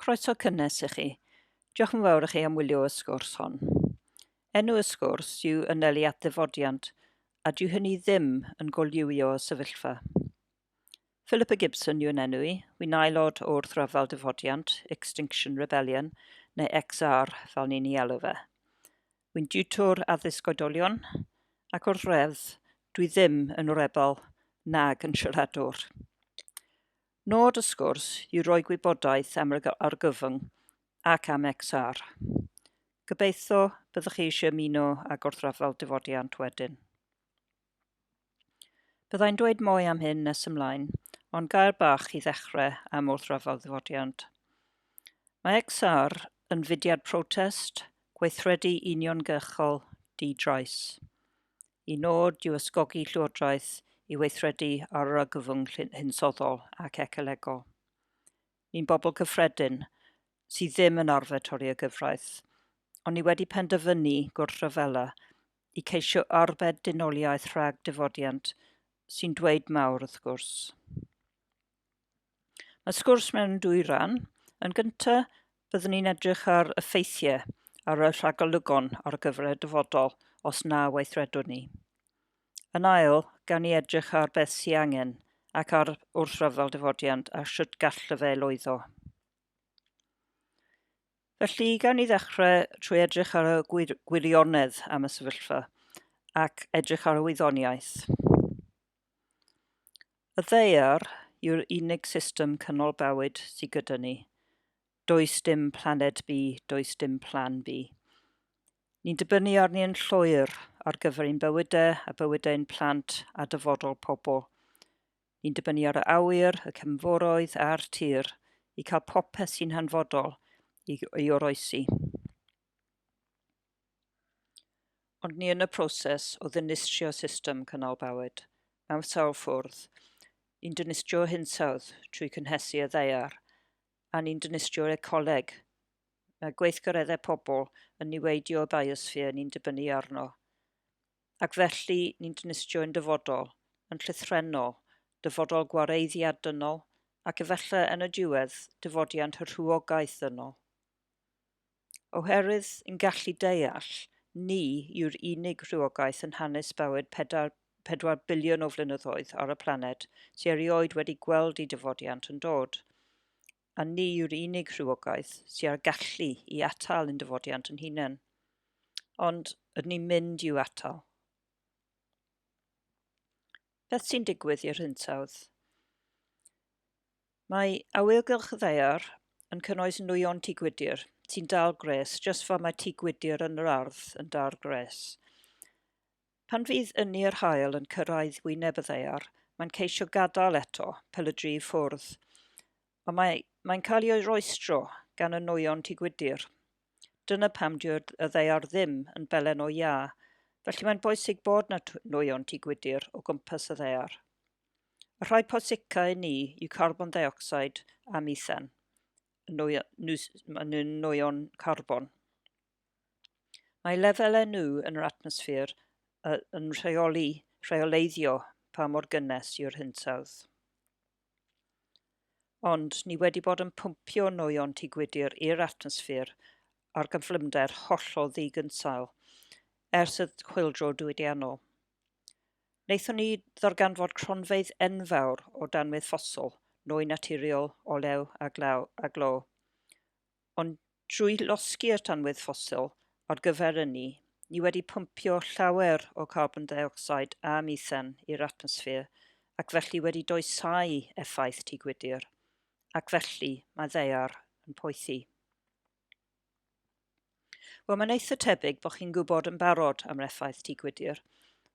Croeso cynnes i chi. Diolch yn fawr i chi am wylio y sgwrs hon. Enw y sgwrs yw Anelu at Ddifodiant, a dyw hynny ddim yn golywio y sefyllfa. Philippa Gibson yw yn enw i, wy'n aelod o Wrthryfel Difodiant, Extinction Rebellion, neu XR fel ni'n ei alw fe. Wy'n diwtor addysg oedolion, ac wrth redd, dwi ddim yn rebel nag yn siaradwr. Nod y sgwrs yw rhoi gwybodaeth am yr argyfwng ac am XR. Gobeithio byddwch chi eisiau ymuno ag Wrthryfel Difodiant wedyn. Byddai'n dweud mwy am hyn nes ymlaen, ond gair bach i ddechrau am Wrthryfel Difodiant. Mae XR yn fudiad protest, gweithredu uniongyrchol di-drais. I nod yw ysgogi llywodraeth i weithredu ar yr argyfwng hinsoddol ac ecolegol. Ni'n bobl cyffredin sydd ddim yn arfer torri y gyfraith, ond ni wedi penderfynu gwrthryfela i ceisio arbed dynoliaeth rhag Difodiant sy'n dweud mawr wrth gwrs. Mae sgwrs mewn dwy ran. Yn gyntaf, byddwn ni'n edrych ar effeithiau ar y rhagolygon ar gyfer y dyfodol os na weithredwn ni. Yn ail, gawn ni edrych ar beth sy'n angen ac ar Wrthryfel Difodiant a sut gall fe lwyddo. Felly, gawn ni ddechrau trwy edrych ar y gwirionedd am y sefyllfa ac edrych ar y wyddoniaeth. Y ddaear yw'r unig system cynnol bywyd sydd gyda ni. Does dim planed B, does dim plan B. Ni'n dibynnu arni yn llwyr ar gyfer ein bywydau a bywydau ein plant a dyfodol pobl. Ni'n dibynnu ar y awyr, y cymforoedd a'r tir i cael popeth sy'n hanfodol i oroesi. Ond ni yn y proses o ddinistrio system cynnal bywyd. Mewn sawl ffwrdd, ni'n dinistrio hinsawdd trwy cynhesu y ddaear, a ni'n dinistrio ecoleg. Mae gweithgareddau pobl yn niweidio y biosffer ni'n dibynnu arno. Ac felly ni'n dinistrio yn dyfodol, yn llythrenol, dyfodol gwareiddiadynol, ac efallai yn y diwedd Difodiant y rhywogaeth ynol. Oherwydd yn gallu deall, ni yw'r unig rhywogaeth yn hanes bywyd 4 biliwn o flynyddoedd ar y planed sy'n erioed wedi gweld i Difodiant yn dod. A ni yw'r unig rhywogaeth sy'n ar gallu i atal yn Difodiant yn hunain. Ond ydyn ni'n mynd i'w atal. Beth sy'n digwydd i'r hinsawdd? Mae awylgylch y ddaear yn cynnwys nwyon tŷ gwydr sy'n dal gres jyst fel mae tŷ gwydr yn yr ardd yn dal gres. Pan fydd ynni'r haul yn cyrraedd wyneb y ddaear, mae'n ceisio gadael eto, peledri i ffwrdd. Ond mae'n cael ei roestro gan y nwyon tŷ gwydr. Dyna pam dyw'r ddaear ddim yn belen o ia, felly mae'n bwysig bod na nwyon tŷ gwydr o gwmpas y ddaear. Y rhai posicau ni yw carbon dioxide a methan, yn nwyon carbon. Mae lefelau nhw yn yr atmosffer yn rheoleiddio pa mor gynnes yw'r hinsawdd. Ond ni wedi bod yn pwmpio nwyon tŷ gwydr i'r atmosffer ar gyflymder hollol ddigynsal ers y chwyldro diwydiannol. Wnaethon ni ddarganfod cronfeydd enfawr o danwydd ffosil, nwy naturiol, olew a glo. Ond drwy losgi y tanwydd ffosil ar gyfer ni wedi pwmpio llawer o carbon dioxide a methan i'r atmosffer ac felly wedi dwysau effaith tŷ gwydr. Ac felly mae ddaear yn poethi. Wel, mae'n eitha tebyg bod chi'n gwybod yn barod am effaith tŷ gwydr,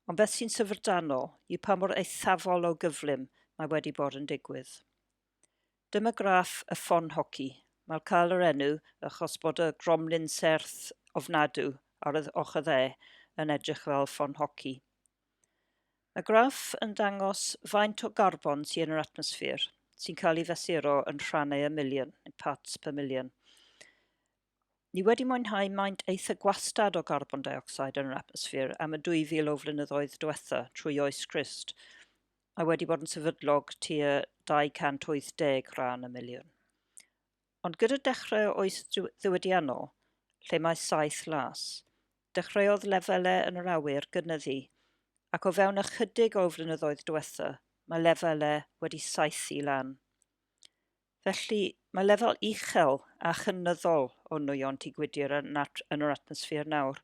ond beth sy'n syfrdanol yw pa mor eithafol o gyflym mae wedi bod yn digwydd. Dyma graff y ffon hoci. Mae'n cael yr enw achos bod y gromlin serth ofnadw ar y ochr dde yn edrych fel ffon hoci. Y graff yn dangos faint o garbon sy'n yr atmosffer, sy'n cael ei fesuro yn rhannau y miliwn, parts per million. Ni wedi mwynhau maint eitha gwastad o carbon dioxide yn yr atmosffer am y 2000 o flynyddoedd diwetha trwy oes Crist, a wedi bod yn sefydlog tua 280 rhan y miliwn. Ond gyda dechrau oes ddiwydiannol, lle mae saith las, dechreuodd lefelau yn yr awyr gynyddu, ac o fewn ychydig o flynyddoedd diwethaf, mae lefelau wedi saethu lan. Felly, mae lefel uchel a chynyddol o nwyon tŷ gwydr yn yr atmosffer nawr,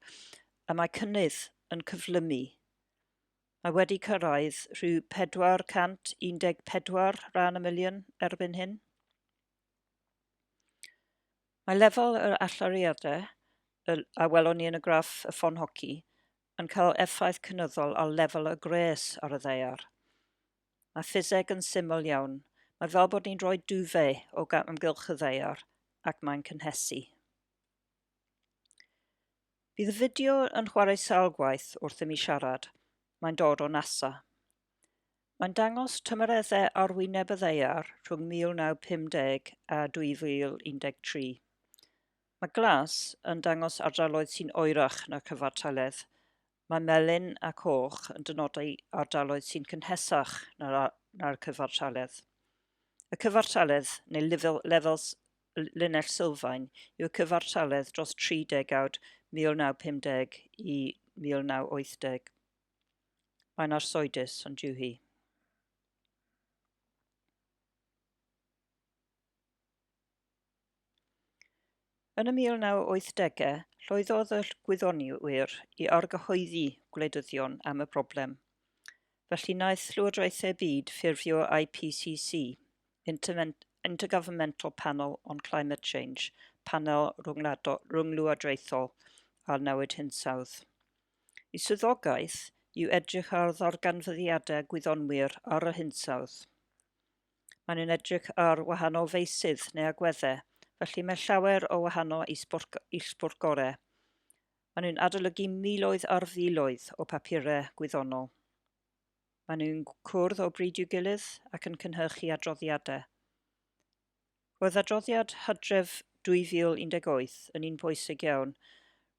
a mae cynnydd yn cyflymu. Mae wedi cyrraedd rhyw 414 rhan y miliwn erbyn hyn. Mae lefel yr allariadau, a welon ni yn y graff y ffon hoci, yn cael effaith cynyddol ar lefel y gres ar y ddaear. Mae ffiseg yn syml iawn. Mae fel bod ni'n rhoi dwfau o amgylch y ddaear ac mae'n cynhesu. Bydd y fideo yn chwarae sawl gwaith wrth i mi siarad. Mae'n dod o NASA. Mae'n dangos tymereddau arwyneb y ddaear rhwng 1950 a 2013. Mae glas yn dangos ardaloedd sy'n oerach na'r cyfartaledd. Mae melyn a coch yn dynodau ardaloedd sy'n cynhesach na'r cyfartaledd. Y cyfartaledd, neu lefel linell sylfaen, yw y cyfartaledd dros 30 1950 i 1980. Mae'n arsoedus ond yw hi. Yn y 1980au, llwyddodd y gwyddonwyr i argyhoeddi gwleidyddion am y broblem. Felly wnaeth Llywodraethau Byd ffurfio IPCC, Intergovernmental Panel on Climate Change, panel rhynglywodraethol a newid hinsawdd. I swyddogaeth yw edrych ar ddarganfyddiadau gwyddonwyr ar y hinsawdd. Maen nhw'n edrych ar wahanol feisydd neu agweddau, felly mae llawer o wahanol isbwrgorau. Maen nhw'n adolygu miloedd ar filoedd o papurau gwyddonol. Maen nhw'n cwrdd o bryd i'w gilydd ac yn cynhyrchu adroddiadau. Roedd adroddiad Hydref 2018 yn un pwysig iawn.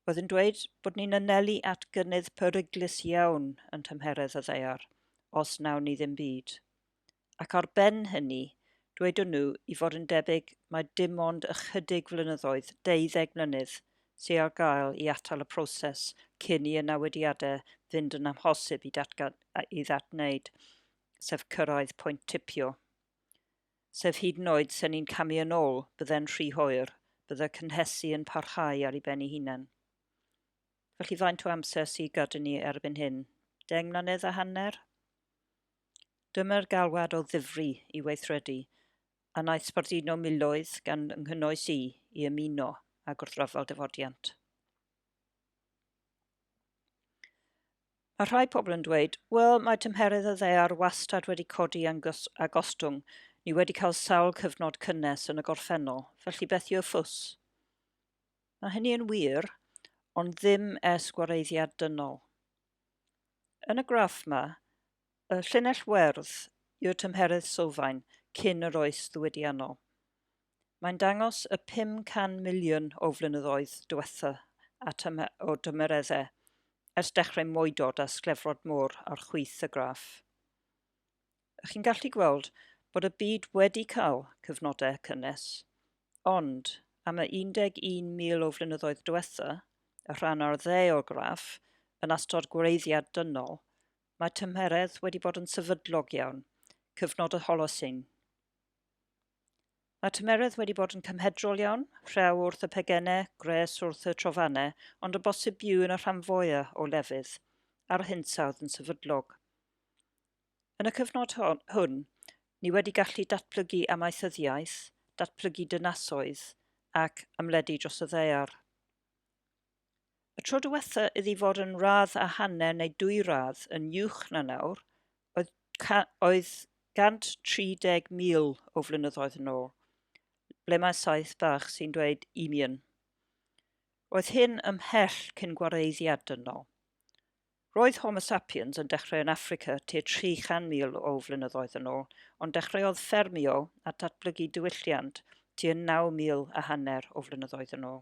Roedd yn dweud bod ni'n anelu at gynnydd peryglus iawn yn tymheredd y ddaear, os nawn ni ddim byd. Ac ar ben hynny, dwedon nhw i fod yn debyg mae dim ond ychydig flynyddoedd, 12 mlynedd, sydd ar gael i atal y proses cyn i y newidiadau fynd yn amhosib i ddatgneud, sef cyrraedd pwynt tipio. Sef hyd yn oed sy'n ni'n camu yn ôl bydde'n rhy hwyr, bydde cynhesu yn parhau ar ei ben ei hunain. Felly faint o amser sydd gyda ni erbyn hyn? 10 mlynedd a hanner? Dyma'r galwad o ddifri i weithredu, a wnaeth sbardino miloedd gan ynghynnwys i ymuno ag Wrthryfel Difodiant. Mae rhai pobl yn dweud, wel, mae tymheredd y ddaear wastad wedi codi a gostwng, ni wedi cael sawl cyfnod cynnes yn y gorffennol, felly beth yw'r ffws? Mae hynny yn wir, ond ddim ers gwareiddiad dynol. Yn y graff yma, y llinell werdd yw'r tymheredd sylfaen cyn yr oes ddiwydiannol. Mae'n dangos y 500 miliwn o flynyddoedd diwethaf o dymereddau ers dechrau mwydod a sglefrod môr ar chwith y graff. Ych chi'n gallu gweld bod y byd wedi cael cyfnodau cynnes, ond am y 11,000 o flynyddoedd diwethaf, y rhan ar dde o'r graff, yn ystod gwareiddiad dynol, mae tymheredd wedi bod yn sefydlog iawn, cyfnod y Holocene. Mae tymeredd wedi bod yn cymhedrol iawn, rhew wrth y pegennau, gres wrth y trofannau, ond y bosib byw yn y rhan fwyaf o lefydd, a'r hinsawdd yn sefydlog. Yn y cyfnod hwn, ni wedi gallu datblygu amaethyddiaeth, datblygu dynasoedd ac ymledu dros y ddaear. Y tro diwethaf iddi fod yn radd a hanner neu 2 radd yn uwch na nawr, oedd 130,000 o flynyddoedd yn ôl, ble mae saith bach sy'n dweud imian. Roedd hyn ymhell cyn gwareiddiad dynol. Roedd Homo sapiens yn dechrau yn Affrica tua 300,000 o flynyddoedd yn ôl, ond dechreuodd ffermio a datblygu diwylliant tua 9,000 a hanner o flynyddoedd yn ôl.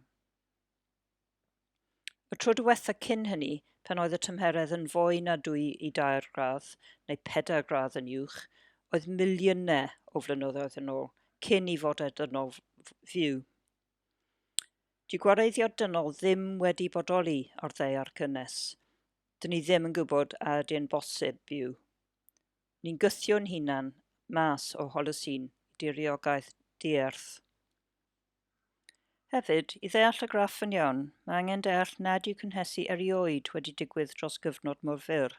Y tro diwethaf cyn hynny, pan oedd y tymheredd yn fwy na 2 i 2 gradd, neu 4 gradd yn uwch, oedd miliynau o flynyddoedd yn ôl, cyn i fod dynol fyw. Dyw gwareiddio dynol ddim wedi bodoli o'r ddaear cynnes. Dyn ni ddim yn gwybod a ydy'n bosib byw. Ni'n gythio'n hunan mas o Holocene i diriogaeth dierth. Hefyd, i ddeall y graff yn iawn, mae angen deall nad yw cynhesu erioed wedi digwydd dros gyfnod mor fyr,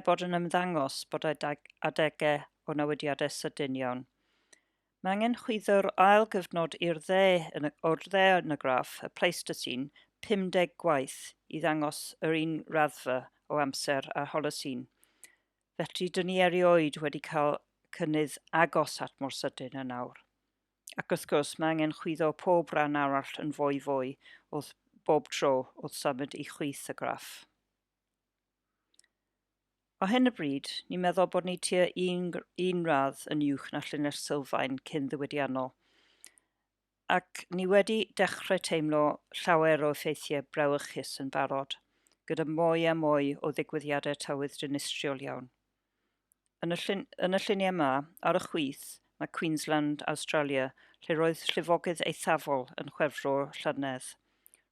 bod yn ymddangos bod adegau o newidiadau sydyn iawn. Mae angen chwyddo'r ail gyfnod o'r dde yn y graff, y Pleistocene, 50 gwaith i ddangos yr un raddfa o amser a Holocene. Felly, dyn ni erioed wedi cael cynnydd agos at mor sydyn yn awr. Ac wrth gwrs, mae angen chwyddo pob ran arall yn fwy wrth bob tro wrth symud i chwith y graff. O hyn y bryd, ni'n meddwl bod ni tua un radd yn uwch na llinell sylfaen cyn ddiwydiannol, ac ni wedi dechrau teimlo llawer o effeithiau brawychus yn barod, gyda mwy a mwy o ddigwyddiadau tywydd dinistriol iawn. Yn y lluniau yma, ar y chwith, mae Queensland, Australia, lle roedd llifogydd eithafol yn chwefro llynedd.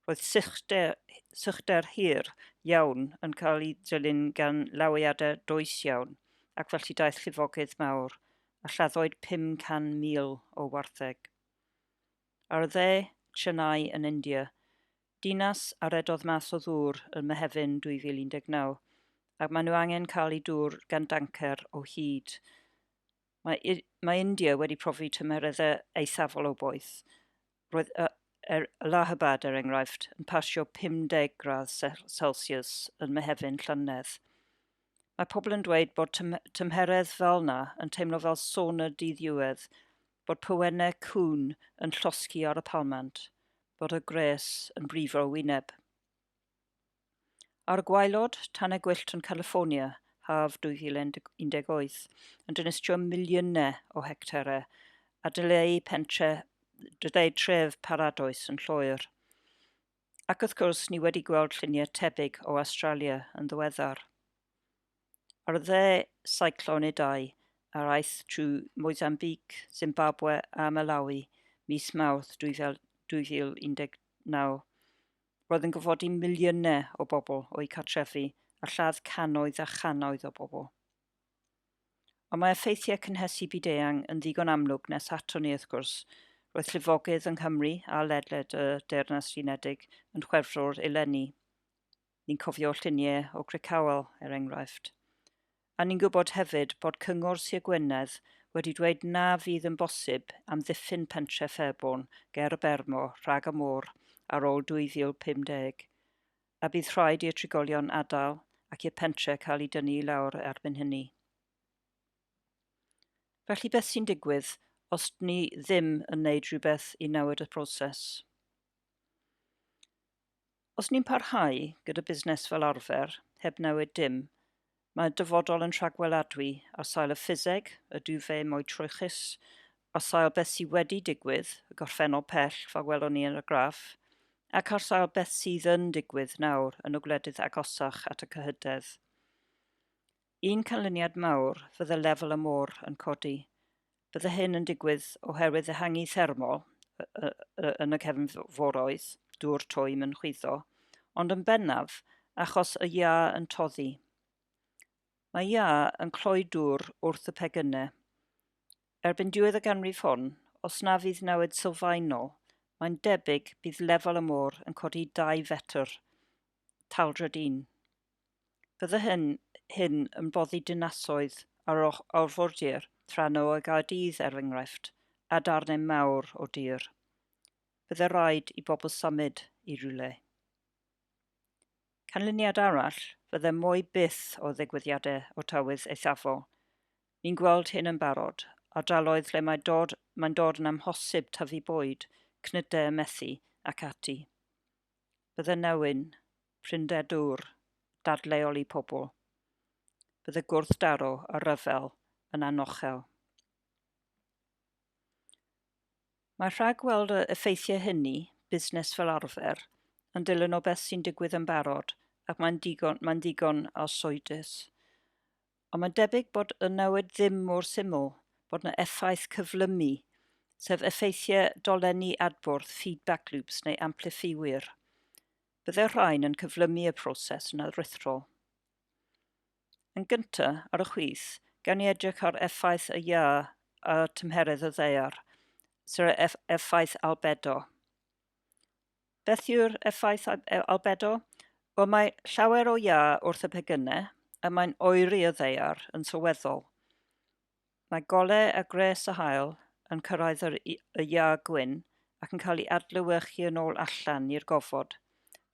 Roedd sychder hir iawn yn cael ei dilyn gan lawiadau dwys iawn, ac felly daeth llifogydd mawr, a lladdwyd 500,000 o wartheg. Ar y dde Chennai yn India, dinas a redodd mas o ddŵr yn Mehefin 2019, ac maen nhw angen cael ei dŵr gan dancer o hyd. Mae India wedi profi tymereddau eithafol o boeth. Roedd Allahabad, enghraifft, yn pasio 50 gradd Celsius yn Mehefin llynedd. Mae pobl yn dweud bod tymheredd fel yna yn teimlo fel sauna diddiwedd, bod pywennau cwn yn llosgi ar y palmant, bod y gres yn brifo wyneb. Ar y gwaelod, tannau gwyllt yn California, haf 2018, yn dinistrio miliynau o hectarau, a dyleu tref paradoes yn llwyr. Ac wrth gwrs, ni wedi gweld lluniau tebyg o Australia yn ddiweddar. Ar y dde CYNYDDU'R ar aeth trwy Mozambique, Zimbabwe a Malawi mis Mawrth 2019, roedd yn gofodi miliynau o bobl o'i cartrefi a lladd cannoedd a channoedd o bobl. Ond mae effeithiau cynhesu byd-eang yn ddigon amlwg nes ato ni wrth gwrs. Roedd llifogydd yng Nghymru a ledled y Deyrnas Unedig yn chwefro'r eleni. Ni'n cofio lluniau o Cricawel, enghraifft. A ni'n gwybod hefyd bod Cyngor Sir Gwynedd wedi dweud na fydd yn bosib am ddiffyn pentref Fairborn ger y Bermo rhag y môr ar ôl 2050, a bydd rhaid i'r trigolion adael ac i'r pentref cael ei dynnu i lawr erbyn hynny. Felly beth sy'n digwydd os ni ddim yn wneud rhywbeth i newid y proses? Os ni'n parhau gyda busnes fel arfer, heb newid dim, mae dyfodol yn rhagweladwy ar sail y ffiseg, y dwfe mwy trwychus, ar sail beth sydd wedi digwydd, y gorffennol pell fel welwn ni yn y graff, ac ar sail beth sydd yn digwydd nawr yn y gwledydd agosach at y cyhydedd. Un canlyniad mawr fydde lefel y môr yn codi. Bydde hyn yn digwydd oherwydd ehangu thermol yn y cefnforoedd, dŵr twym yn chwyddo, ond yn bennaf achos y ia yn toddi. Mae ia yn cloi dŵr wrth y pegynau. Erbyn diwedd y ganrif hon, os na fydd newid sylfaenol, mae'n debyg bydd lefel y môr yn codi 2 fetr, taldryd 1. Bydde hyn yn boddi dinasoedd ar orfordir Trano a Gaerdydd enghraifft, a darnau mawr o dir. Bydde rhaid i bobl symud i rywle. Canlyniad arall fydde mwy byth o ddigwyddiadau o tywydd eithafol. Ni'n gweld hyn yn barod, ardaloedd lle mae'n dod yn amhosib tyfu bwyd, cnydau methu ac ati. Bydde newyn, prinder dŵr, dadleol i pobl. Bydde gwrthdaro a ryfel yn anochel. Mae rhag gweld y effeithiau hynny, busnes fel arfer, yn dilyn o beth sy'n digwydd yn barod, ac mae'n digon arswydus. Ond mae'n debyg bod y newid ddim mor syml, bod yna effaith cyflymu sef effeithiau dolenni adbwrdd feedback loops neu amplifiwyr. Byddai'r rhain yn cyflymu y proses yn aruthrol. Yn gyntaf, ar y chwith, gawn ni edrych ar effaith y ia a tymheredd y ddaear, sy'r effaith albedo. Beth yw'r effaith albedo? Wel, mae llawer o ia wrth y pegynau, a mae'n oeri y ddaear yn sylweddol. Mae golau a gres y haul yn cyrraedd y ia gwyn ac yn cael ei adlewyrchu yn ôl allan i'r gofod,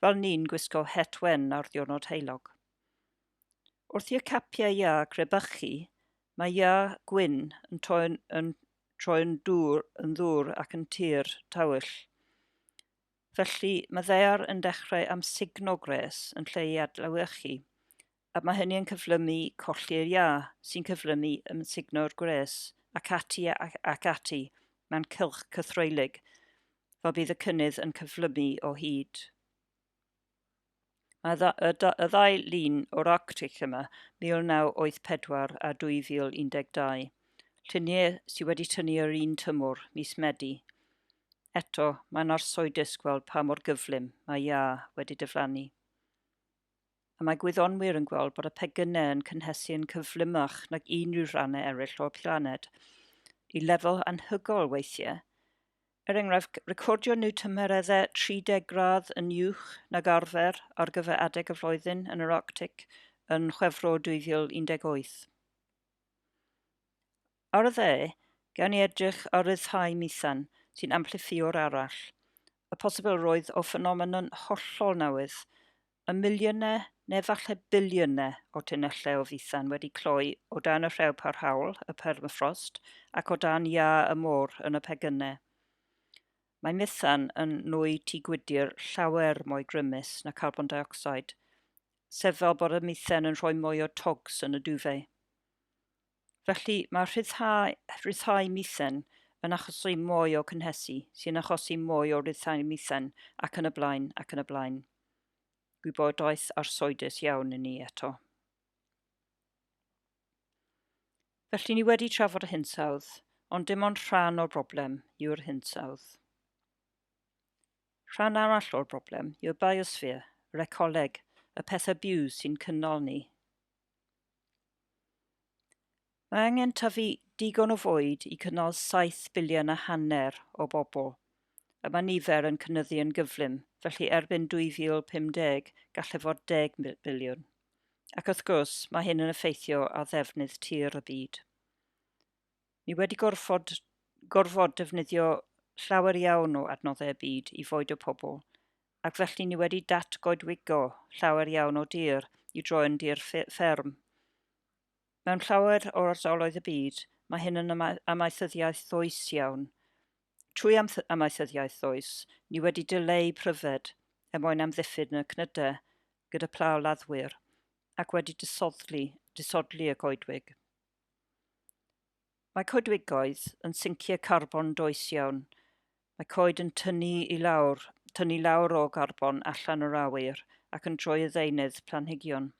fel ni'n gwisgo het wen ar ddiwrnod heulog. Wrth i'r capiau ia grebychu, mae ia gwyn yn troi'n ddŵr ac yn tir tywyll. Felly mae ddaear yn dechrau am signo gres yn lle i adlewyrchu, a mae hynny yn cyflymu colli'r ia sy'n cyflymu yn signo'r gres ac ati mewn cylch cythroelig, fel bydd y cynnydd yn cyflymu o hyd. Mae y ddau lun o'r Arctic yma 1984 a 2012, lluniau sydd wedi tynnu yr un tymor, mis Medi. Eto, mae'n arswydus gweld pa mor gyflym mae ia wedi diflannu. A mae gwyddonwyr yn gweld bod y pegynau yn cynhesu yn cyflymach nag unrhyw rhannau eraill o'r planed, i lefel anhygol weithiau. Enghraifft, recordio nhw tymereddau 30 gradd yn uwch nag arfer ar gyfer adeg y flwyddyn yn yr Arctic yn Chwefror 2018. Ar y dde, gawn ni edrych ar ryddhau mithan sy'n amplifiwr arall, y posibilrwydd o ffenomenon hollol newydd, y miliynau neu falle biliynau o tunnellau o fithan wedi cloi o dan y rhew parhaol, y permafrost, ac o dan ia y môr yn y pegynau. Mae mithan yn nwy tŷ gwydr llawer mwy grymus na carbon dioxide, sef fel bod y mithan yn rhoi mwy o togs yn y dwfau. Felly mae rhyddhau mithan yn achosi mwy o cynhesu, sy'n achosi mwy o ryddhau mithan ac yn y blaen ac yn y blaen. Gwybodaeth arswydus iawn yn ni eto. Felly ni wedi trafod y hinsawdd, ond dim ond rhan o'r broblem yw'r hinsawdd. Rhan arall o'r broblem yw'r biosffer, yr ecoleg, y pethau byw sy'n cynnal ni. Mae angen tyfu digon o fwyd i cynnal 7 biliwn a hanner o bobl, a mae nifer yn cynyddu yn gyflym, felly erbyn 2050 gallai fod 10 biliwn. Ac wrth gwrs, mae hyn yn effeithio ar ddefnydd tir y byd. Ni wedi gorfod defnyddio llawer iawn o adnoddau y byd i fwyd o pobl, ac felly ni wedi datgoedwigo llawer iawn o dir i droi'n dir fferm. Mewn llawer o'r ardaloedd y byd, mae hyn yn amaethyddiaeth ddwys iawn. Trwy amaethyddiaeth ddwys, ni wedi dileu pryfed mwyn amddiffyn y CYNYDDU'R gyda plaw laddwyr, ac wedi disodli y coedwig. Mae coedwigoedd yn syncio carbon dwys iawn. Mae coed yn tynnu lawr o carbon allan o'r awyr ac yn troi y ddeunydd planhigion.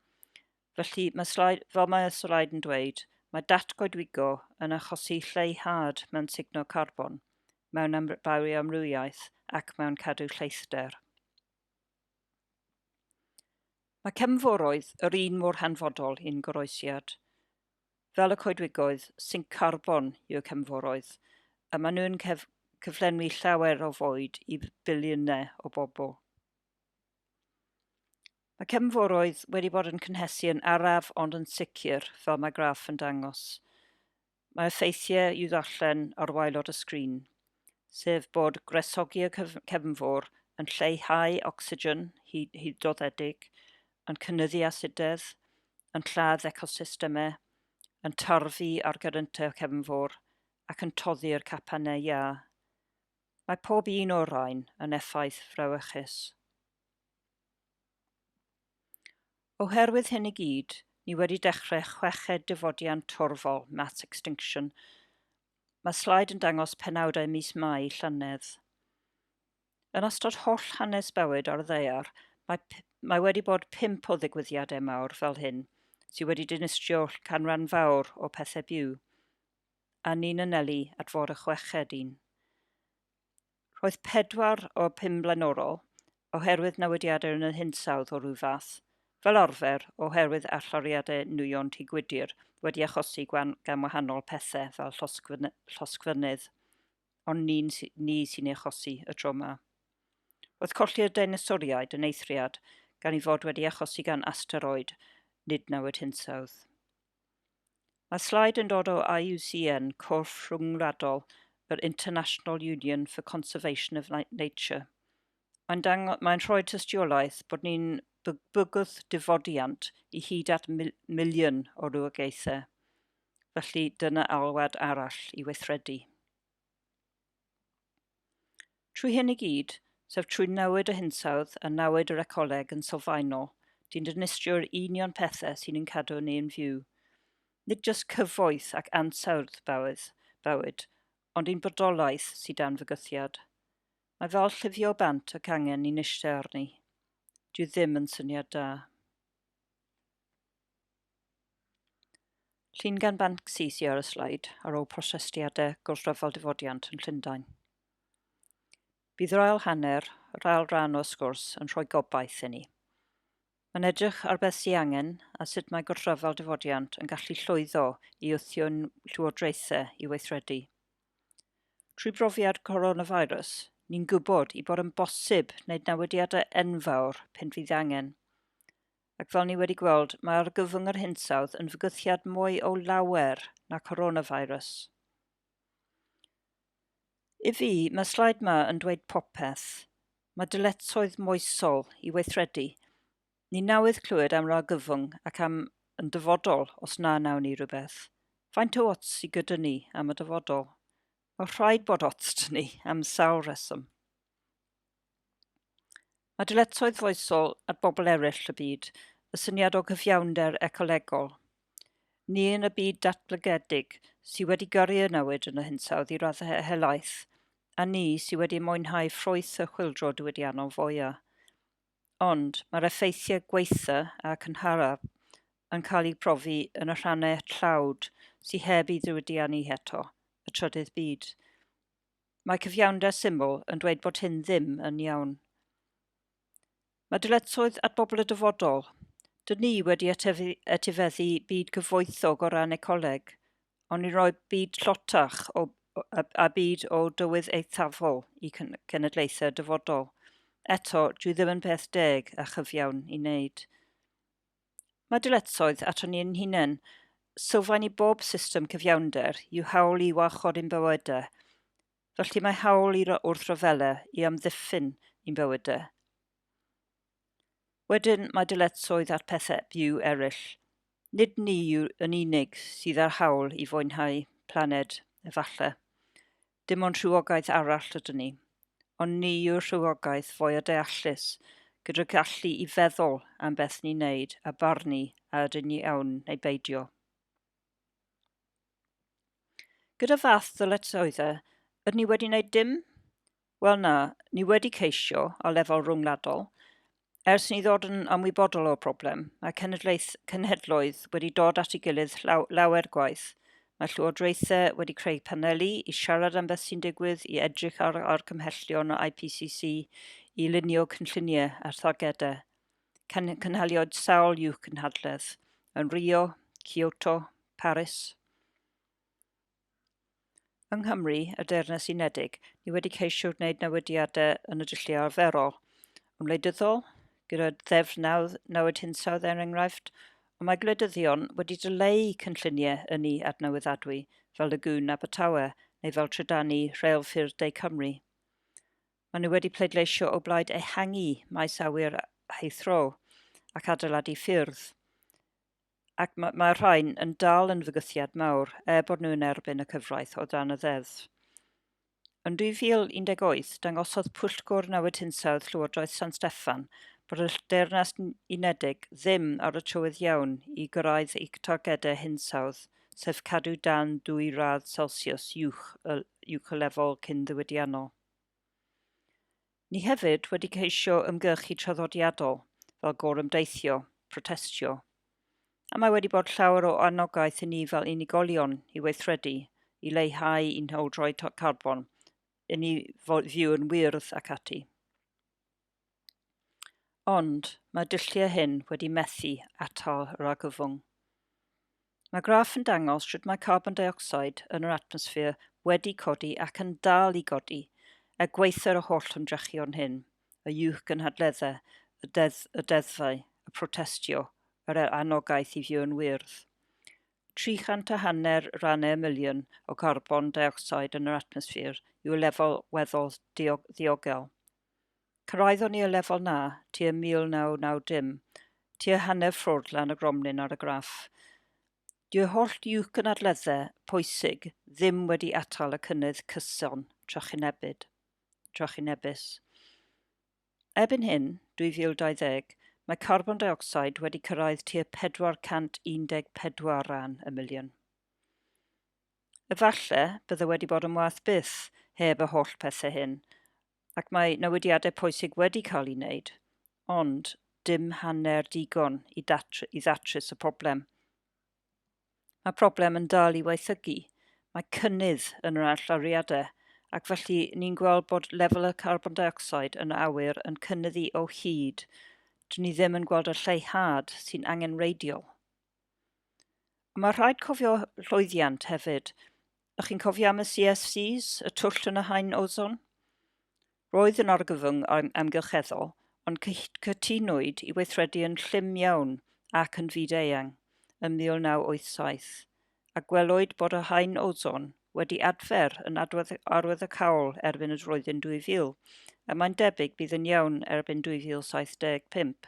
Felly, fel mae y sleid yn dweud, mae datgoedwigo yn achosi lleihad mewn signo carbon, mewn bioamrywiaeth ac mewn cadw lleithder. Mae cefnforoedd yr un mor hanfodol i'n goroesiad. Fel y coedwigoedd, sync carbon yw'r cefnforoedd, a maen nhw'n cyflenwi llawer o fwyd i biliynau o bobl. Mae cefnforoedd wedi bod yn cynhesu yn araf ond yn sicr, fel mae graff yn dangos. Mae effeithiau i'w ddarllen ar waelod y sgrin, sef bod gresogi y cefnfor yn lleihau ocsigen hydroddedig, yn cynyddu asidedd, yn lladd ecosystemau, yn tarfu ar gyryntau cefnfor ac yn toddi'r capannau ia. Mae pob un o'r rhain yn effaith frawychus. Oherwydd hyn i gyd, ni wedi dechrau chweched Ddifodiant torfol, mass extinction. Mae sleid yn dangos penawdau mis Mai llynedd. Yn ystod holl hanes bywyd ar y ddaear, mae wedi bod 5 o ddigwyddiadau mawr fel hyn, sydd wedi dinistrio canran fawr o pethau byw, a ni'n anelu at fod y chweched un. Roedd 4 o 5 blaenorol, oherwydd newidiadau yn y hinsawdd o ryw fath, fel arfer oherwydd allyriadau nwyon gwydyr wedi achosi gan wahanol pethau fel llosgfynydd, ond ni sy'n achosi y tro yma. Roedd colli'r deinosoriaid yn eithriad gan ei fod wedi achosi gan asteroid, nid newid hinsawdd. Mae slaid yn dod o IUCN, Corff Rhyngwladol, yr International Union for Conservation of Nature. Mae'n rhoi tystiolaeth bod ni'n bygwth difodiant i hyd at miliwn o rywogaethau, felly dyna alwad arall i weithredu. Trwy hyn i gyd, sef trwy newid y hinsawdd a newid yr ecoleg yn sylfaenol, di'n dinistrio'r union pethau sy'n ein cadw ni'n fyw. Nid jyst cyfoeth ac ansawdd bywyd, ond un bodolaeth sydd dan fygythiad. Mae fel llifio bant ac angen ni'n eistedd arni. Dwi ddim yn syniad da. Llun gan Banksy sydd ar y sleid ar ôl protestiadau Wrthryfel Difodiant yn Llundain. Bydd yr ail hanner, yr ail ran o sgwrs yn rhoi gobaith i ni. Mae'n edrych ar beth sy'n angen a sut mae Wrthryfel Difodiant yn gallu llwyddo i wthio'n llywodraethau i weithredu. Trwy brofiad coronavirus, ni'n gwybod i bod yn bosib wneud newidiadau enfawr pen fydd angen. Ac fel ni wedi gweld, mae argyfwng yr hinsawdd yn fygythiad mwy o lawer na coronavirus. I fi, mae slaid yma yn dweud popeth. Mae dyletswydd moesol i weithredu. Ni newydd clywed am argyfwng ac am yn dyfodol os na nawn ni rhywbeth. Faint o ots sydd gyda ni am y dyfodol? Mae rhaid bod ots dyn ni am sawl reswm. Mae dyletswydd foesol at bobl eraill y byd, y syniad o gyfiawnder ecolegol. Ni yn y byd datblygedig sydd wedi gyrru y newid yn y hinsawdd i raddau helaeth, a ni sydd wedi mwynhau ffrwyth y chwyldro diwydiannol fwyaf. Ond mae'r effeithiau gweitha a cynharaf yn cael ei profi yn y rhannau tlawd sydd heb ei ddiwydiannu eto, y trydydd byd. Mae cyfiawnder syml yn dweud bod hyn ddim yn iawn. Mae dyletswydd at bobl y dyfodol. Dyn ni wedi etifeddu byd cyfoethog o ran ecoleg, ond ni roi byd llotach a byd o dywydd eithafol i cenedlaethau dyfodol. Eto, dwi ddim yn beth deg a chyfiawn i wneud. Mae dyletswydd ato ni'n hunain. Sylfaen i bob system cyfiawnder yw hawl i warchod ein bywydau. Felly mae hawl i'r wrthryfelau i amddiffyn ein bywydau. Wedyn mae dyletswydd at pethau byw eraill. Nid ni yw yn unig sydd ar hawl i fwynhau planed efallai. Dim ond rhywogaeth arall ydyn ni, ond ni yw'r rhywogaeth fwy o deallus, gyda'r gallu i feddwl am beth ni'n neud a barnu a ydyn ni iawn neu beidio. Gyda fath ddyletswyddau, ydyn ni wedi wneud dim? Wel na, ni wedi ceisio o lefel rhyngwladol. Ers ni ddod yn ymwybodol o'r broblem, mae cenhedloedd wedi dod at ei gilydd lawer gwaith. Mae llywodraethau wedi creu paneli i siarad am beth sy'n digwydd, i edrych ar cymhellion o IPCC, i lunio cynlluniau a thargedau. Cynhaliwyd sawl i'w cynhadledd yn Rio, Kyoto, Paris. Yng Nghymru, y Deyrnas Unedig, ni wedi ceisio wneud newidiadau yn y dulliau arferol, wleidyddol, gyda ddeddf newid hinsawdd enghraifft, ond mae gwleidyddion wedi dyleu cynlluniau yn ei adnewyddadwy, fel y Grŵp Aberteifi neu fel trydannu Rheilffyrdd Cymru. Maen nhw wedi pleidleisio o blaid ehangu maes awyr heithro ac adeiladu ffyrdd. Ac mae'r rhain yn dal yn fygythiad mawr, bod nhw'n erbyn y cyfraith o dan y ddeddf. Yn 2018, dangosodd Pwyllgor Newid Hinsawdd Llywodraeth San Steffan bod y Deyrnas Unedig ddim ar y trywydd iawn i gyrraedd eu targedau hinsawdd, sef cadw dan 2°C uwch y lefel cyn-ddiwydiannol. Ni hefyd wedi ceisio ymgyrchu traddodiadol, fel gorymdeithio, protestio, a mae wedi bod llawer o anogaeth i ni fel unigolion i weithredu, i leihau ein hawldroi carbon, i ni fyw yn wyrdd ac ati. Ond mae dulliau hyn wedi methu atal yr argyfwng. Mae graff yn dangos sut mae carbon dioxide yn yr atmosffer wedi codi ac yn dal i godi, a gweithio'r y holl ymdrechion hyn, y uwch gynhadleddau, y deddfau, y protestio, yr anogaeth i fyw yn wyrdd. 350 rannau y miliwn o carbon dioxide yn yr atmosffer yw y lefel weddol ddiogel. Cyrraeddon ni y lefel na tua 1990, tua hanner ffwrdd lan y gromlin ar y graff. Dyw'r holl uwch gynadleddau pwysig ddim wedi atal y cynnydd cyson trachynebus. Erbyn hyn, 2020, mae carbon dioxide wedi cyrraedd tua 414 ran y miliwn. Efallai bydde wedi bod yn wath byth heb y holl pethau hyn, ac mae newidiadau pwysig wedi cael ei wneud, ond dim hanner digon i ddatrys y problem. Mae problem yn dal i weithygu, mae cynnydd yn yr allariadau, ac felly ni'n gweld bod lefel y carbon dioxide yn awyr yn cynnyddu o hyd, dyn ni ddim yn gweld y lleihad sy'n angenreidiol. Mae rhaid cofio llwyddiant hefyd. Ych chi'n cofio am y CFCs, y twll yn y haen ozon? Roedd yn argyfwng amgylcheddol, ond cytunwyd i weithredu yn llym iawn ac yn fyd-eang yn 1987, a gwelwyd bod y haen ozon wedi adfer yn arwyddocaol erbyn y flwyddyn 2000, a mae'n debyg bydd yn iawn erbyn 2075.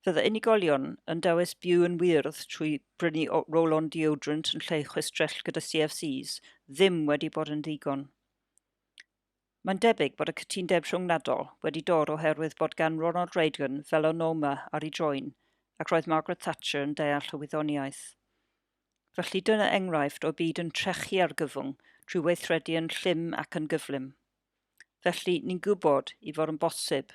Fydde unigolion yn dewis byw yn wyrdd trwy brynu roll-on deodorant yn lle chwistrell gyda CFCs ddim wedi bod yn ddigon. Mae'n debyg bod y cytundeb rhyngwladol wedi dod oherwydd bod gan Ronald Reagan felanoma ar ei droen, ac roedd Margaret Thatcher yn deall y wyddoniaeth. Felly dyna enghraifft o byd yn trechu argyfwng trwy weithredu yn llym ac yn gyflym. Felly ni'n gwybod i fod yn bosib.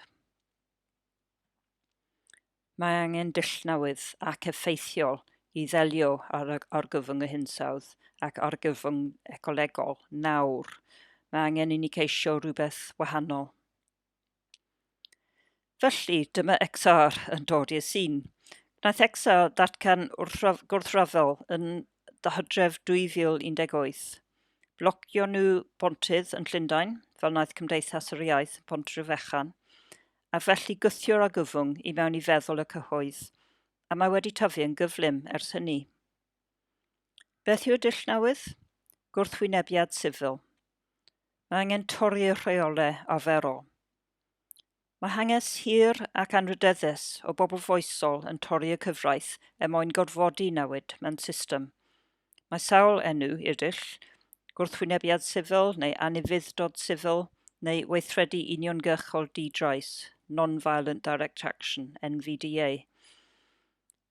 Mae angen dull newydd ac effeithiol i ddelio ar argyfwng y hinsawdd ac argyfwng ecolegol nawr. Mae angen i ni ceisio rhywbeth wahanol. Felly, dyma XR yn dod i'r SY'N. Gwnaeth XR datgan gwrthryfel yn Hydref 2018. Blocio nhw bontydd yn Llundain, fel wnaeth Cymdeithas yr Iaith Pontrhyfechan, a felly gythio'r argyfwng i mewn i feddwl y cyhoedd, a mae wedi tyfu yn gyflym ers hynny. Beth yw'r dull newydd? Gwrthwynebiad sifil. Mae angen torri'r rheolau arferol. Mae hanes hir ac anrydeddus o bobl foesol yn torri y cyfraith mwyn gorfodi newid mewn system. Mae sawl enw i'r dull, gwrthwynebiad sifil neu anufudd-dod sifil neu weithredu uniongyrchol di-drais, Non-Violent Direct Action, NVDA.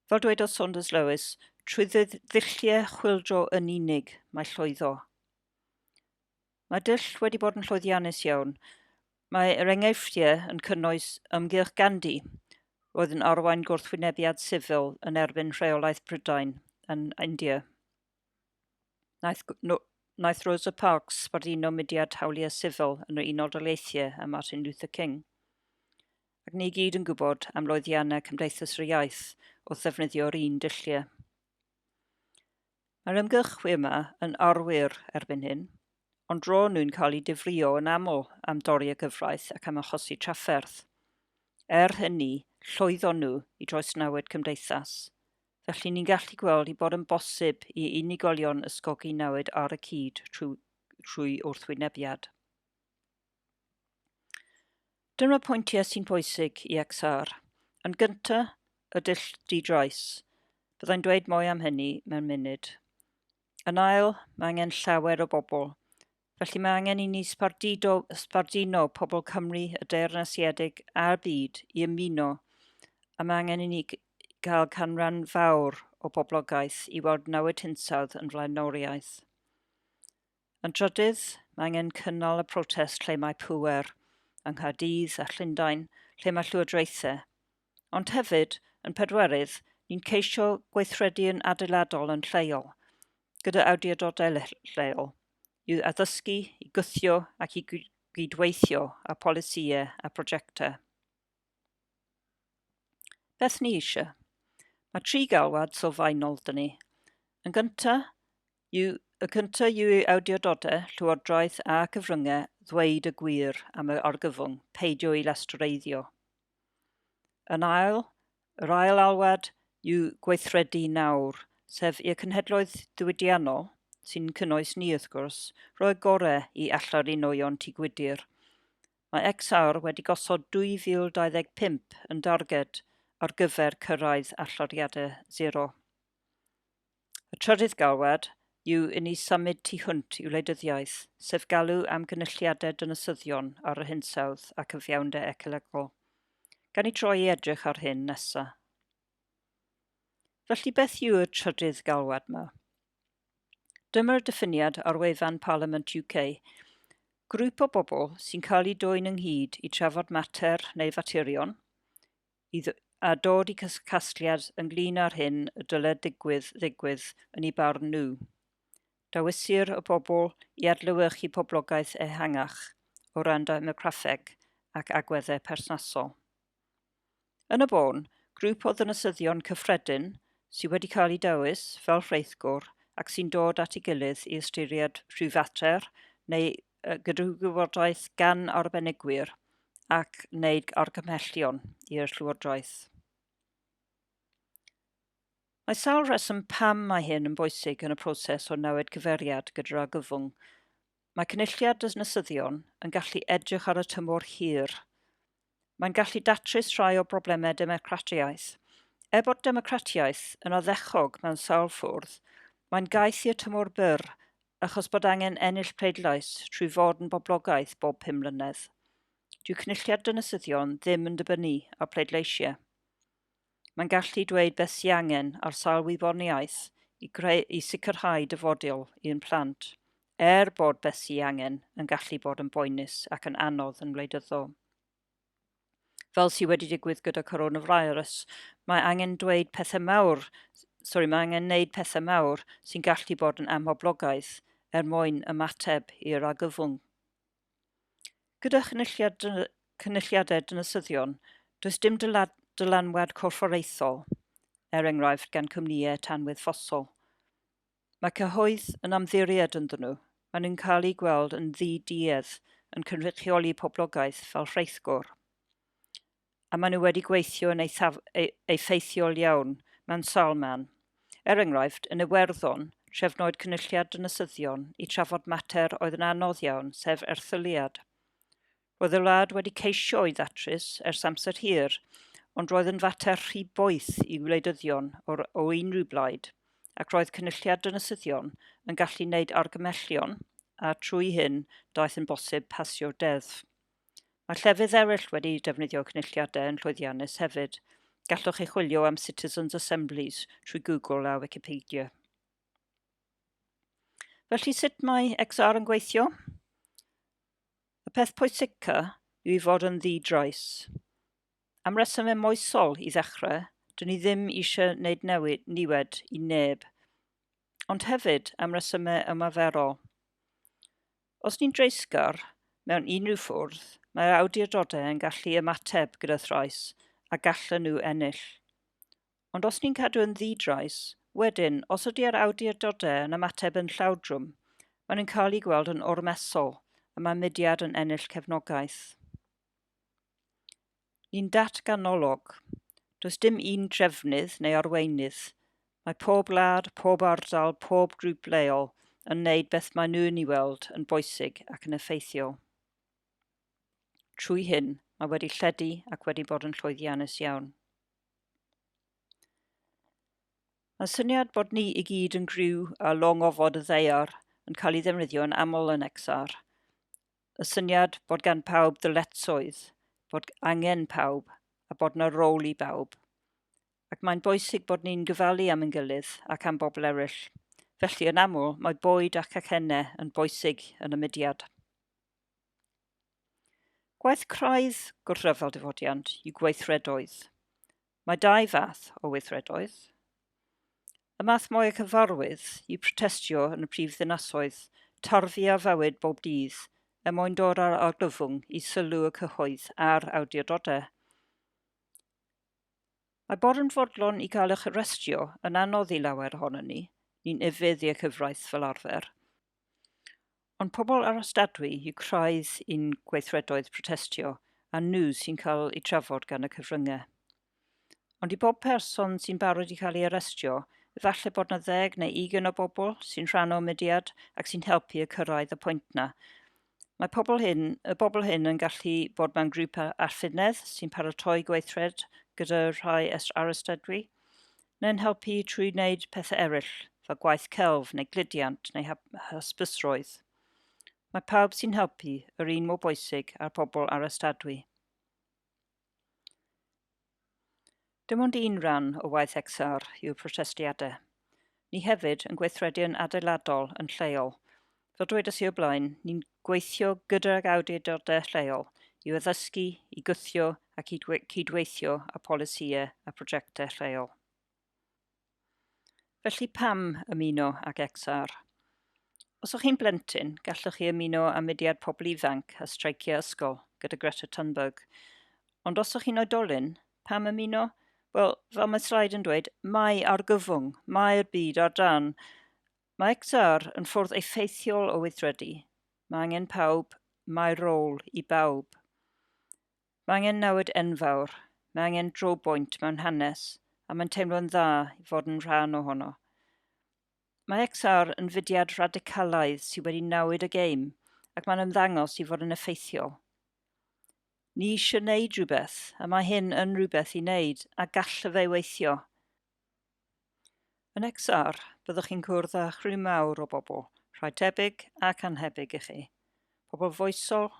Fel dweud o Saunders Lewis, trwy ddilliau chwyldro yn unig mae llwyddo. Mae dull wedi bod yn llwyddiannus iawn. Mae yr enghreifftiau yn cynnwys ymgyrch Gandhi, roedd yn arwain gwrthwynebiad sifil yn erbyn rheolaeth Prydain yn India. Naeth Rosa Parks sbarduno mudiad hawliau sifil yn yr Unol Daleithiau a Martin Luther King. Ac ni gyd yn gwybod am lwyddiannau Cymdeithas yr Iaith wrth ddefnyddio'r un dulliau. Mae'r ymgyrchwyr yma yn arwyr erbyn hyn, ond dro nhw'n cael eu difrio yn aml am dorri y gyfraith ac am achosi trafferth. Hynny, llwyddo nhw i drawsnewid cymdeithas. Felly ni'n gallu gweld i bod yn bosib i unigolion ysgogi newid ar y cyd trwy wrthwynebiad. Dyma pwyntiau sy'n bwysig i XR. Yn gyntaf, y dull di-drais. Byddai'n dweud mwy am hynny mewn munud. Yn ail, mae angen llawer o bobl. Felly mae angen i ni sbardino pobl Cymru, y Deyrnasiedig a'r byd i ymuno, a mae angen i ni gael canran fawr o boblogaeth i weld newid hinsawdd yn flaenoriaeth. Yn trydydd, mae angen cynnal y protest lle mae pŵer, yng Nghaerdydd a Llundain, lle mae llywodraethau. Ond hefyd, yn pedwerydd, ni'n ceisio gweithredu yn adeiladol yn lleol, gyda awdurdodau lleol, yw addysgu, i gythio ac i gydweithio a polisïau a prosiectau. Beth ni eisiau? Mae 3 galwad sylfaenol dyn ni. Yn gyntaf yw awdurdodau, llywodraeth a cyfryngau ddweud y gwir am y argyfwng, peidio i lestoreiddio. Yr ail alwad yw gweithredu nawr, sef i'r cenhedloedd diwydiannol, sy'n cynnwys ni wrth gwrs, roi gorau i allaneuoedd tŷ gwydr. Mae XR wedi gosod 2025 yn darged ar gyfer cyrraedd alloriadau 0. Y trydydd galwad yw i ni symud tu hwnt i wleidyddiaeth, sef galw am gynulliadau dynasyddion ar y hinsawdd a cyfiawndau ecolegol. Gan i troi i edrych ar hyn nesaf. Felly beth yw y trydydd galwad yma? Dyma'r diffiniad ar wefan Parliament UK. Grŵp o bobl sy'n cael ei dwyn ynghyd i trafod mater neu faterion, a dod i casgliad ynglyn â'r hyn y dylai ddigwydd yn ei barn nhw. Dawisir y bobl i adlewyrchu poblogaeth ehangach o ran demograffeg ac agweddau persnasol. Yn y bôn, grŵp o ddynasyddion cyffredin sydd wedi cael ei dewis fel rheithgwr ac sy'n dod at ei gilydd i ystyried rhyw neu gyda gwybodaeth gan arbenigwyr ac wneud argymhellion i'r llywodraeth. Mae sawl reswm pam mae hyn yn bwysig yn y proses o newid cyfeiriad gyda'r argyfwng. Mae cynulliad dynasyddion yn gallu edrych ar y tymor hir. Mae'n gallu datrys rhai o broblemau democratiaeth. Bod democratiaeth yn addechog mewn sawl ffwrdd, mae'n gaeth i'r tymor byr achos bod angen ennill pleidlais trwy fod yn boblogaeth bob 5 mlynedd. Dyw cynulliad dynasyddion ddim yn dibynnu ar pleidleisiau. Mae'n gallu dweud beth sy'n angen ar sawl wyborniaeth i sicrhau dyfodol i'n plant, bod beth sy'n angen yn gallu bod yn boenus ac yn anodd yn wleidyddol. Fel sydd wedi digwydd gyda coronavirus, mae angen wneud pethau mawr sy'n gallu bod yn amhoblogaidd mwyn ymateb i'r argyfwng. Gyda cynulliadau dynasyddion, does dim dylanwad corfforaethol, enghraifft gan cwmnïau tanwydd ffosol. Mae cyhoedd yn amddiried ynddyn nhw. Maen nhw'n cael ei gweld yn ddi-duedd yn cynrychioli poblogaeth fel rheithgwr. A maen nhw wedi gweithio yn effeithiol iawn mewn sawl man. Enghraifft, yn Iwerddon, trefnwyd cynulliad dynasyddion i trafod mater oedd yn anodd iawn, sef erthyliad. Roedd y wlad wedi ceisio i ddatrys ers amser hir, ond roedd yn fater rhy boeth i wleidyddion o unrhyw blaid, ac roedd cynulliad dynasyddion yn gallu wneud argymellion, a trwy hyn daeth yn bosib pasio'r deddf. Mae llefydd eraill wedi defnyddio cynulliadau yn llwyddiannus hefyd. Gallwch chi chwilio am Citizens' Assemblies trwy Google a Wikipedia. Felly sut mae XR yn gweithio? Y peth pwysica yw i fod yn ddi-drais. Am resymau moesol i ddechrau, dyn ni ddim eisiau gwneud niwed i neb, ond hefyd am resymau ymarferol. Os ni'n dreisgar mewn unrhyw ffwrdd, mae'r awdurdodau yn gallu ymateb gyda thrais a gallen nhw ennill. Ond os ni'n cadw yn ddi-drais, wedyn, os ydy'r awdurdodau yn ymateb yn llawdrwm, maen nhw'n cael ei gweld yn ormesol a mae mudiad yn ennill cefnogaeth. Ni'n datganolog. Does dim un trefnydd neu arweinydd. Mae pob wlad, pob ardal, pob grŵp leol yn wneud beth maen nhw'n ei weld yn bwysig ac yn effeithiol. Trwy hyn, mae wedi lledu ac wedi bod yn llwyddiannus iawn. Mae syniad bod ni i gyd yn griw a long ofod y ddeiar yn cael ei ddefnyddio yn aml yn XR. Y syniad bod gan pawb ddyletswydd, bod angen pawb a bod yna rôl i bawb. Ac mae'n bwysig bod ni'n gyfalu am ein gilydd ac am bobl eraill. Felly yn aml, mae bwyd ac acennau yn bwysig yn y mudiad. Gwaith craidd Wrthryfel Difodiant yw gweithredoedd. Mae 2 fath o weithredoedd. Y math mwy cyfarwydd yw protestio yn y prif ddinasoedd tarfu a fywyd bob dydd mwyn dod â'r argyfwng i sylw y cyhoedd a'r awdurdodau. Mae bod yn fodlon i gael eich arestio yn anodd i lawer ohonon ni, ni'n ifydd i'r cyfraith fel arfer. Ond pobl arostadwy yw craidd i'n gweithredoedd protestio a nhw sy'n cael eu trafod gan y cyfryngau. Ond i bob person sy'n barod i cael ei arestio, efallai bod na 10 neu 20 o bobl sy'n rhan o mudiad ac sy'n helpu y cyrraedd y pwynt na. Mae y bobl hyn yn gallu bod mewn grŵp arffynedd sy'n paratoi gweithred gyda rhai arostadwy, neu'n helpu trwy wneud pethau eraill, fel gwaith celf neu gludiant neu hysbysroedd. Mae pawb sy'n helpu yr un mor bwysig â'r bobl arostadwy. Dim ond un rhan o waith XR yw'r protestiadau. Ni hefyd yn gweithredu'n adeiladol yn lleol. Fel dwedes i o blaen, ni'n gweithio gyda'r awdurdodau lleol i addysgu, i gwthio ac i cydweithio â polisïau a prosiectau lleol. Felly pam ymuno ag XR? Os ych chi'n blentyn, gallwch chi ymuno â mudiad pobl ifanc a streiciau ysgol gyda Greta Thunberg. Ond os ych chi'n oedolyn, pam ymuno? Wel, fel mae sleid yn dweud, mae argyfwng, mae'r byd ar dan. Mae XR yn ffordd effeithiol o weithredu. Mae angen pawb, mae rôl i bawb. Mae angen newid enfawr, mae angen drobwynt mewn hanes, a mae'n teimlo'n dda i fod yn rhan ohono. Mae XR yn fudiad radicalaidd sydd wedi newid y gêm, ac mae'n ymddangos i fod yn effeithiol. Ni eisiau wneud rhywbeth, a mae hyn yn rhywbeth i wneud, a gall fe weithio. Yn XR, byddwch chi'n cwrdd â chrw mawr o bobl, rhai tebyg ac anhebyg i chi. Pobl foesol,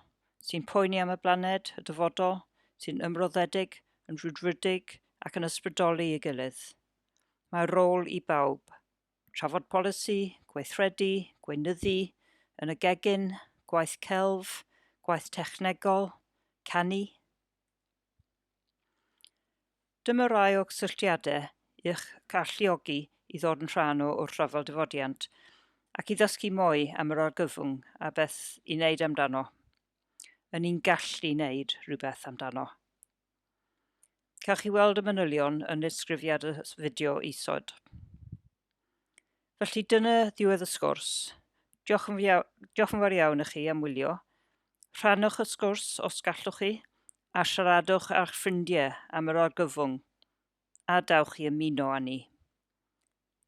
sy'n poeni am y blaned, y dyfodol, sy'n ymroddedig, yn rwydfrydig ac yn ysbrydoli ei gilydd. Mae rôl i bawb. Trafod polisi, gweithredu, gweinyddu, yn y gegin, gwaith celf, gwaith technegol, canu. Dyma rai o gysylltiadau i'ch galluogi i ddod yn rhan o Wrthryfel Difodiant ac i ddysgu mwy am yr argyfwng a beth i wneud amdano. Yn ni'n gallu wneud rhywbeth amdano. Ca'l chi weld y manylion yn ddisgrifiad y fideo isod. Felly dyna ddiwedd y sgwrs. Diolch yn fawr iawn i chi am wylio. Rhannwch y sgwrs os gallwch chi, a siaradwch â'ch ffrindiau am yr argyfwng, a dawch i ymuno â ni.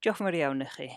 Diolch yn fawr iawn i chi.